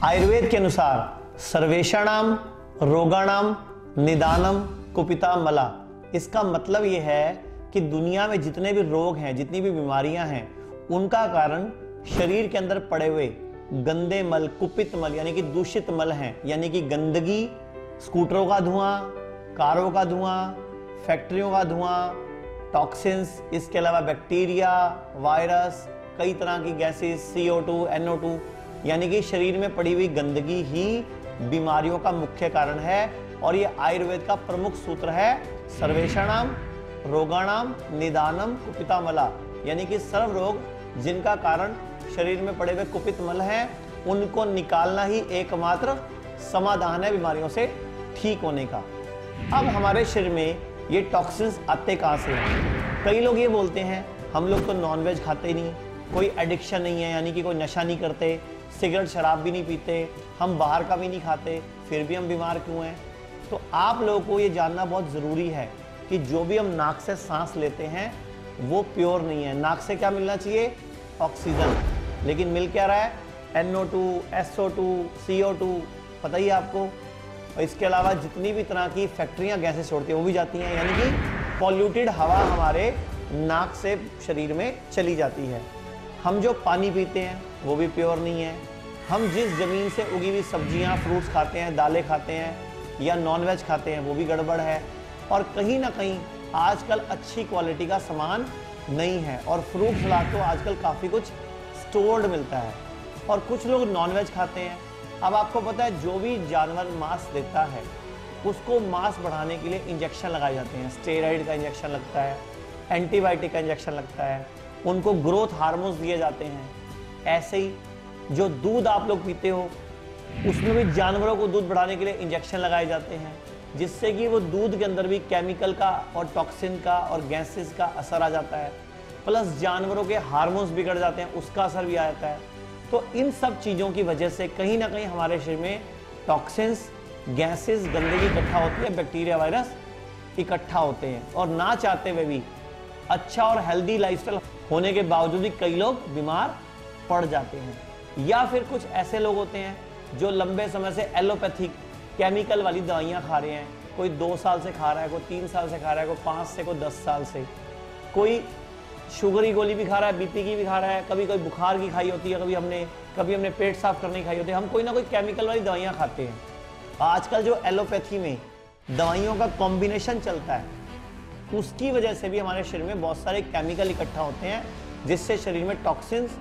आयुर्वेद के अनुसार सर्वेषाणाम रोगाणाम निदानम कुपिता मला। इसका मतलब यह है कि दुनिया में जितने भी रोग हैं, जितनी भी बीमारियां हैं, उनका कारण शरीर के अंदर पड़े हुए गंदे मल, कुपित मल यानी कि दूषित मल हैं, यानी कि गंदगी, स्कूटरों का धुआं, कारों का धुआं, फैक्ट्रियों का धुआं, टॉक्सिन्स, इसके अलावा बैक्टीरिया, वायरस, कई तरह की गैसेस, CO2, NO2, यानी कि शरीर में पड़ी हुई गंदगी ही बीमारियों का मुख्य कारण है। और ये आयुर्वेद का प्रमुख सूत्र है, सर्वेषाणाम रोगाणाम निदानम कुपिता मला, यानी कि सर्व रोग जिनका कारण शरीर में पड़े हुए कुपित मल हैं, उनको निकालना ही एकमात्र समाधान है बीमारियों से ठीक होने का। अब हमारे शरीर में ये टॉक्सिन्स आते कहाँ से हैं? कई लोग ये बोलते हैं हम लोग तो नॉनवेज खाते नहीं, कोई एडिक्शन नहीं है, यानी कि कोई नशा नहीं करते, सिगरेट शराब भी नहीं पीते, हम बाहर का भी नहीं खाते, फिर भी हम बीमार क्यों हैं? तो आप लोगों को ये जानना बहुत ज़रूरी है कि जो भी हम नाक से सांस लेते हैं वो प्योर नहीं है। नाक से क्या मिलना चाहिए? ऑक्सीजन, लेकिन मिल क्या रहा है? NO2, SO2, CO2, पता ही है आपको। और इसके अलावा जितनी भी तरह की फैक्ट्रियां गैसें छोड़ती हैं वो भी जाती हैं, यानी कि पॉल्यूटेड हवा हमारे नाक से शरीर में चली जाती है। हम जो पानी पीते हैं वो भी प्योर नहीं है। हम जिस ज़मीन से उगी हुई सब्जियां, फ्रूट्स खाते हैं, दालें खाते हैं या नॉनवेज खाते हैं वो भी गड़बड़ है। और कहीं ना कहीं आजकल अच्छी क्वालिटी का सामान नहीं है, और फ्रूट सलाद तो आजकल काफ़ी कुछ स्टोर्ड मिलता है। और कुछ लोग नॉनवेज खाते हैं। अब आपको पता है जो भी जानवर मांस देता है उसको मांस बढ़ाने के लिए इंजेक्शन लगाए जाते हैं। स्टेरॉइड का इंजेक्शन लगता है, एंटीबायोटिक का इंजेक्शन लगता है, उनको ग्रोथ हार्मोन्स दिए जाते हैं। ऐसे ही जो दूध आप लोग पीते हो उसमें भी जानवरों को दूध बढ़ाने के लिए इंजेक्शन लगाए जाते हैं, जिससे कि वो दूध के अंदर भी केमिकल का और टॉक्सिन का और गैसेस का असर आ जाता है, प्लस जानवरों के हार्मोन्स बिगड़ जाते हैं, उसका असर भी आ जाता है। तो इन सब चीज़ों की वजह से कहीं ना कहीं हमारे शरीर में टॉक्सिन्स, गैसेस, गंदगी इकट्ठा होती है, बैक्टीरिया, वायरस इकट्ठा होते हैं, और ना चाहते हुए भी अच्छा और हेल्दी लाइफस्टाइल होने के बावजूद भी कई लोग बीमार पड़ जाते हैं। या फिर कुछ ऐसे लोग होते हैं जो लंबे समय से एलोपैथिक केमिकल वाली दवाइयाँ खा रहे हैं। कोई 2 साल से खा रहा है, कोई 3 साल से खा रहा है, कोई 5 से, कोई 10 साल से। कोई शुगर की गोली भी खा रहा है, BP की भी खा रहा है, कभी कोई बुखार की खाई होती है, कभी हमने पेट साफ करने की खाई होती है। हम कोई ना कोई केमिकल वाली दवाइयाँ खाते हैं। आजकल जो एलोपैथी में दवाइयों का कॉम्बिनेशन चलता है उसकी वजह से भी हमारे शरीर में बहुत सारे केमिकल इकट्ठा होते हैं, जिससे शरीर में टॉक्सिन्स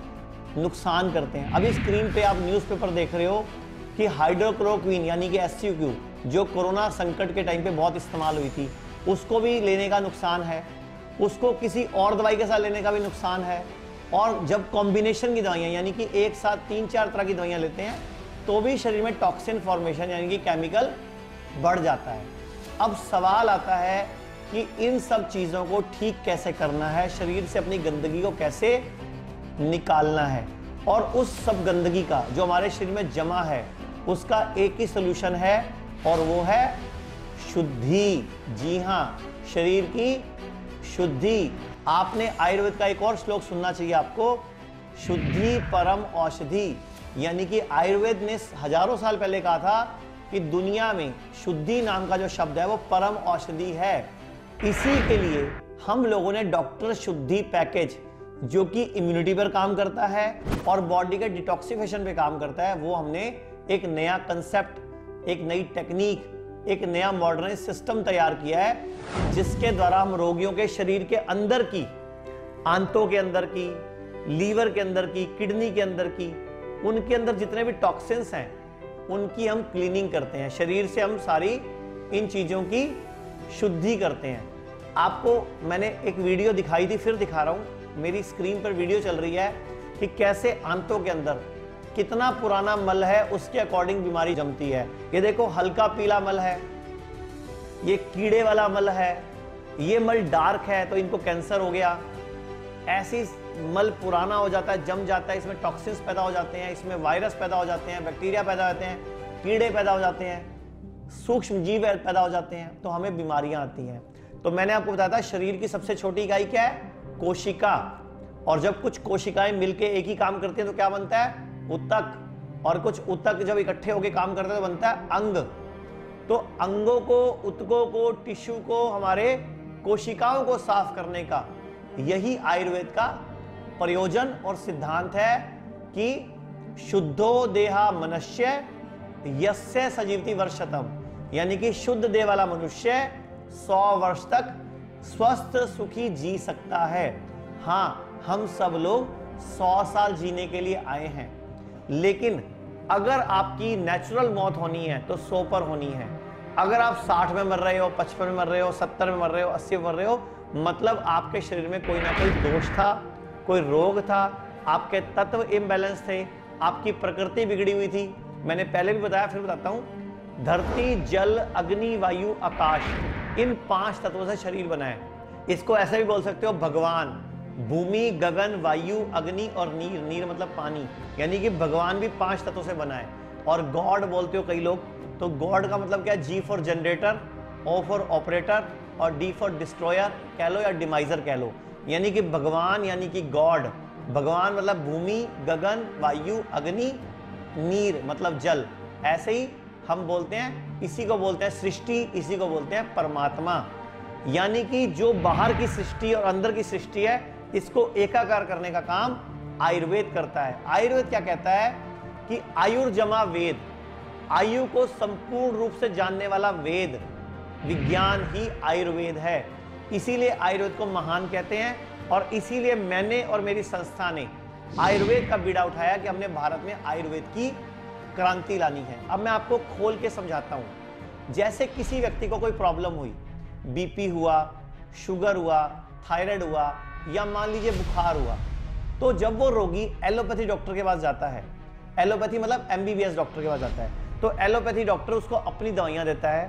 नुकसान करते हैं। अभी स्क्रीन पे आप न्यूज़पेपर देख रहे हो कि हाइड्रोक्लोरोक्विन यानी कि SUQ, जो कोरोना संकट के टाइम पे बहुत इस्तेमाल हुई थी, उसको भी लेने का नुकसान है, उसको किसी और दवाई के साथ लेने का भी नुकसान है। और जब कॉम्बिनेशन की दवाइयाँ यानी कि एक साथ 3-4 तरह की दवाइयाँ लेते हैं तो भी शरीर में टॉक्सिन फॉर्मेशन यानी कि केमिकल बढ़ जाता है। अब सवाल आता है कि इन सब चीज़ों को ठीक कैसे करना है, शरीर से अपनी गंदगी को कैसे निकालना है। और उस सब गंदगी का जो हमारे शरीर में जमा है उसका एक ही सलूशन है, और वो है शुद्धि। जी हाँ, शरीर की शुद्धि। आपने आयुर्वेद का एक और श्लोक सुनना चाहिए आपको, शुद्धि परम औषधि। यानी कि आयुर्वेद ने हजारों साल पहले कहा था कि दुनिया में शुद्धि नाम का जो शब्द है वो परम औषधि है। इसी के लिए हम लोगों ने डॉक्टर शुद्धि पैकेज, जो कि इम्यूनिटी पर काम करता है और बॉडी के डिटॉक्सिफिकेशन पे काम करता है, वो हमने एक नया कंसेप्ट, एक नई टेक्निक, एक नया मॉडर्नाइज सिस्टम तैयार किया है, जिसके द्वारा हम रोगियों के शरीर के अंदर की, आंतों के अंदर की, लीवर के अंदर की, किडनी के अंदर की, उनके अंदर जितने भी टॉक्सिन्स हैं उनकी हम क्लीनिंग करते हैं। शरीर से हम सारी इन चीज़ों की शुद्धि करते हैं। आपको मैंने एक वीडियो दिखाई थी, फिर दिखा रहा हूँ। मेरी स्क्रीन पर वीडियो चल रही है कि कैसे आंतों के अंदर कितना पुराना मल है उसके अकॉर्डिंग बीमारी जमती है। ये देखो, हल्का पीला मल है, ये कीड़े वाला मल है, ये मल डार्क है तो इनको कैंसर हो गया। ऐसी मल पुराना हो जाता है, जम जाता है, इसमें टॉक्सिन्स पैदा हो जाते हैं, इसमें वायरस पैदा हो जाते हैं, बैक्टीरिया पैदा होते हैं, कीड़े पैदा हो जाते हैं, सूक्ष्म जीव पैदा हो जाते हैं, तो हमें बीमारियां आती हैं। तो मैंने आपको बताया था शरीर की सबसे छोटी इकाई क्या है? कोशिका। और जब कुछ कोशिकाएं मिलकर एक ही काम करती हैं तो क्या बनता है? ऊतक। और कुछ ऊतक जब इकट्ठे होकर काम करते हैं तो बनता है अंग। तो अंगों को, ऊतकों को, टिश्यू को, हमारे कोशिकाओं को साफ करने का यही आयुर्वेद का प्रयोजन और सिद्धांत है कि शुद्धो देहा मनुष्य यस्य सजीवति वर्षतम, यानी कि शुद्ध देह वाला मनुष्य 100 वर्ष तक स्वस्थ सुखी जी सकता है। हाँ, हम सब लोग 100 साल जीने के लिए आए हैं, लेकिन अगर आपकी नेचुरल मौत होनी है तो 100 पर होनी है। अगर आप 60 में मर रहे हो, 55 में मर रहे हो, 70 में मर रहे हो, 80 में मर रहे हो, मतलब आपके शरीर में कोई ना कोई दोष था, कोई रोग था, आपके तत्व इम्बैलेंस थे, आपकी प्रकृति बिगड़ी हुई थी। मैंने पहले भी बताया, फिर बताता हूं, धरती, जल, अग्नि, वायु, आकाश, इन 5 तत्वों से शरीर बना है। इसको ऐसे भी बोल सकते हो, भगवान, भूमि, गगन, वायु, अग्नि और नीर, नीर मतलब पानी, यानी कि भगवान भी 5 तत्वों से बना है। और गॉड बोलते हो कई लोग, तो गॉड का मतलब क्या है? G for generator, O for operator और डी फॉर डिस्ट्रॉयर कह लो या डिमाइजर कह लो, यानी कि भगवान यानी कि गॉड। भगवान मतलब भूमि, गगन, वायु, अग्नि, नीर मतलब जल। ऐसे ही हम बोलते हैं, इसी को बोलते हैं सृष्टि, इसी को बोलते हैं परमात्मा। यानी कि जो बाहर की सृष्टि और अंदर की सृष्टि है, इसको एकाकार करने का काम आयुर्वेद करता है। आयुर्वेद क्या कहता है कि आयुर्जमा वेद, आयु को संपूर्ण रूप से जानने वाला वेद, विज्ञान ही आयुर्वेद है। इसीलिए आयुर्वेद को महान कहते हैं, और इसीलिए मैंने और मेरी संस्था ने आयुर्वेद का बीड़ा उठाया कि हमने भारत में आयुर्वेद की क्रांति लानी है। अब मैं आपको खोल के समझाता हूं। जैसे किसी व्यक्ति को कोई प्रॉब्लम हुई, बीपी हुआ, शुगर हुआ, थायराइड हुआ, या मान लीजिए बुखार हुआ, तो जब वो रोगी एलोपैथी डॉक्टर के पास जाता है, एलोपैथी मतलब एमबीबीएस डॉक्टर के पास जाता है, तो एलोपैथी डॉक्टर उसको अपनी दवाइयां देता है,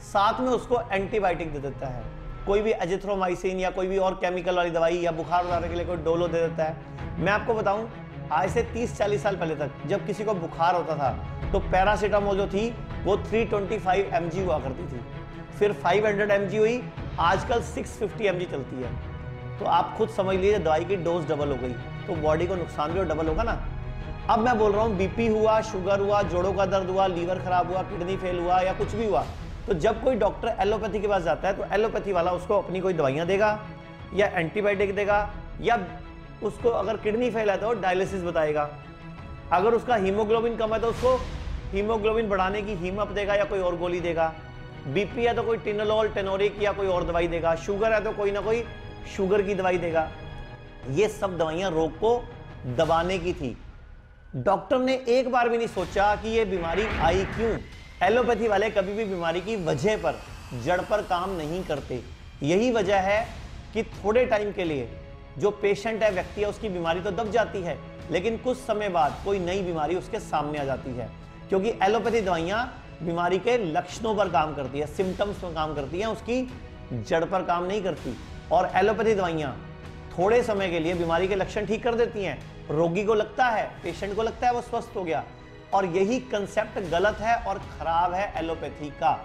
साथ में उसको एंटीबायोटिक दे देता है, कोई भी एजिथ्रोमाइसिन या कोई भी और केमिकल वाली दवाई, या बुखार उतारने के लिए कोई डोलो दे देता है। मैं आपको बताऊं, आज से 30-40 साल पहले तक जब किसी को बुखार होता था तो पैरासीटामोल जो थी वो 325 mg हुआ करती थी, फिर 500 mg हुई, आजकल 650 mg चलती है। तो आप खुद समझ लीजिए दवाई की डोज डबल हो गई, तो बॉडी को नुकसान भी और डबल होगा ना। अब मैं बोल रहा हूँ, बीपी हुआ, शुगर हुआ, जोड़ों का दर्द हुआ, लीवर खराब हुआ, किडनी फेल हुआ, या कुछ भी हुआ, तो जब कोई डॉक्टर एलोपैथी के पास जाता है तो एलोपैथी वाला उसको अपनी कोई दवाइयाँ देगा या एंटीबायोटिक देगा, या उसको अगर किडनी फेल है तो डायलिसिस बताएगा, अगर उसका हीमोग्लोबिन कम है तो उसको हीमोग्लोबिन बढ़ाने की हीमअप देगा या कोई और गोली देगा, बीपी है तो कोई टिनोलोल, टेनोरिक या कोई और दवाई देगा, शुगर है तो कोई ना कोई शुगर की दवाई देगा। ये सब दवाइयाँ रोग को दबाने की थी। डॉक्टर ने एक बार भी नहीं सोचा कि ये बीमारी आई क्यों। एलोपैथी वाले कभी भी बीमारी की वजह पर, जड़ पर काम नहीं करते। यही वजह है कि थोड़े टाइम के लिए जो पेशेंट है, व्यक्ति है, उसकी बीमारी तो दब जाती है, लेकिन कुछ समय बाद कोई नई बीमारी उसके सामने आ जाती है, क्योंकि एलोपैथी दवाइयाँ बीमारी के लक्षणों पर काम करती है, सिम्टम्स पर काम करती है, उसकी जड़ पर काम नहीं करती। और एलोपैथी दवाइयाँ थोड़े समय के लिए बीमारी के लक्षण ठीक कर देती हैं, रोगी को लगता है, पेशेंट को लगता है वो स्वस्थ हो गया। और यही कंसेप्ट गलत है और खराब है एलोपैथी का।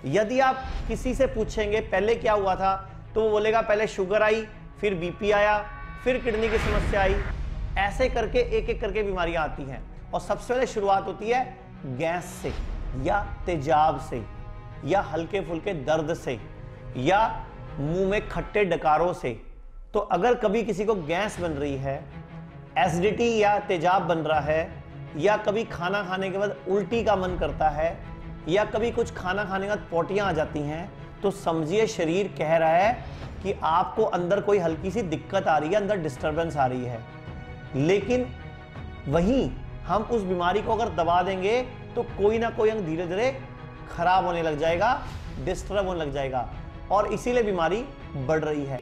यदि आप किसी से पूछेंगे पहले क्या हुआ था, तो वो बोलेगा पहले शुगर आई, फिर बीपी आया, फिर किडनी की समस्या आई, ऐसे करके एक एक करके बीमारियां आती हैं। और सबसे पहले शुरुआत होती है गैस से, या तेजाब से, या हल्के फुल्के दर्द से, या मुंह में खट्टे डकारों से। तो अगर कभी किसी को गैस बन रही है, एसिडिटी या तेजाब बन रहा है, या कभी खाना खाने के बाद उल्टी का मन करता है, या कभी कुछ खाना खाने के बाद पोटियां आ जाती हैं, तो समझिए शरीर कह रहा है कि आपको अंदर कोई हल्की सी दिक्कत आ रही है, अंदर डिस्टरबेंस आ रही है। लेकिन वहीं हम उस बीमारी को अगर दबा देंगे तो कोई ना कोई अंग धीरे धीरे खराब होने लग जाएगा, डिस्टर्ब होने लग जाएगा, और इसीलिए बीमारी बढ़ रही है।